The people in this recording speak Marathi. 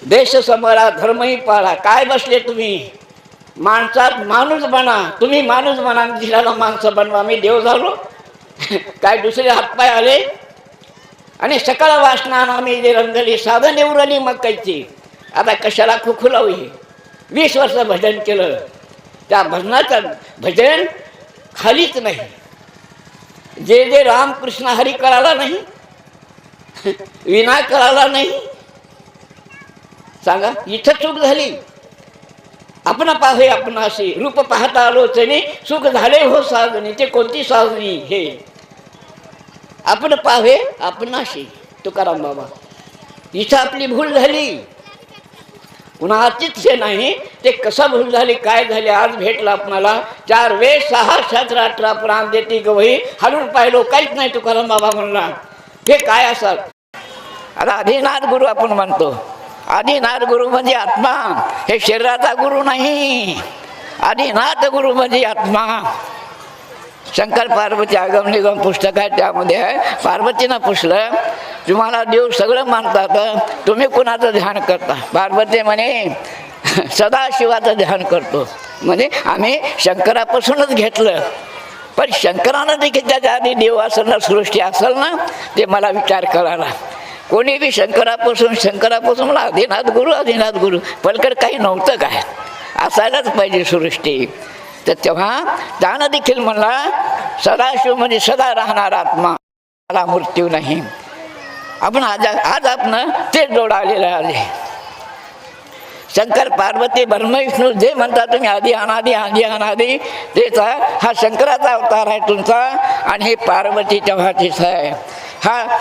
देश समरा धर्मही पाळा. काय बसले तुम्ही? माणसात माणूस बना. तुम्ही माणूस बना, दिसाला माणसं बनवा. मी देव झालो काय दुसरे हातपाय आले? आणि सकाळ वासना मी जे रंगली साधन उरली मग कायची. आता कशाला खुखुलावी? 20 वर्ष भजन केलं, त्या भजनाचं भजन खालीच नाही. जे जे रामकृष्ण हरी कळाला नाही, विना कळाला नाही. सांगा इथं चूक झाली. आपण पाहे आपणाशी रूप पाहता आलोचने सुख झाले हो साधने. ते कोणती साधनी? हे आपण पाहे आपणाशी. तुकाराम बाबा, इथं आपली भूल झाली. कुणाचीच हे नाही. ते कसं भूल झाली, काय झाले? आज भेटला आपणाला 4 वेद 6 शास्त्र 18 पुराण देती गवही हलून पाहिलो काहीच नाही. तुकाराम बाबा म्हणला हे काय असं? आता आदिनाथ गुरु आपण म्हणतो. आदिनाथ गुरु म्हणजे आत्मा. हे शरीराचा गुरु नाही. आदिनाथ गुरु म्हणजे आत्मा. शंकर पार्वती आगम निगम पुस्तक आहे, त्यामध्ये आहे. पार्वतीनं पुसलं तुम्हाला देव सगळं मानतात, तुम्ही कुणाचं ध्यान करता? पार्वती म्हणे सदाशिवाचं ध्यान करतो. म्हणजे आम्ही शंकरापासूनच घेतलं. पण शंकरानं देखील त्याच्या आधी देव असेल ना, सृष्टी असेल ना, ते मला विचार करायला. कोणी बी शंकरापासून मला आदिनाथ गुरु पलकड काही नव्हतं काय? असायलाच पाहिजे सृष्टी. तर तेव्हा त्यानं देखील म्हणला सदाशिव म्हणजे सदा राहणार आत्मा, मला मृत्यू नाही. आपण आज आपण तेच जोडालेलं आले. शंकर पार्वती ब्रह्मविष्णू जे म्हणता तुम्ही आधी अनादी तेचा हा शंकराचा अवतार आहे तुमचा. आणि हे पार्वती तेव्हाचीच आहे. हा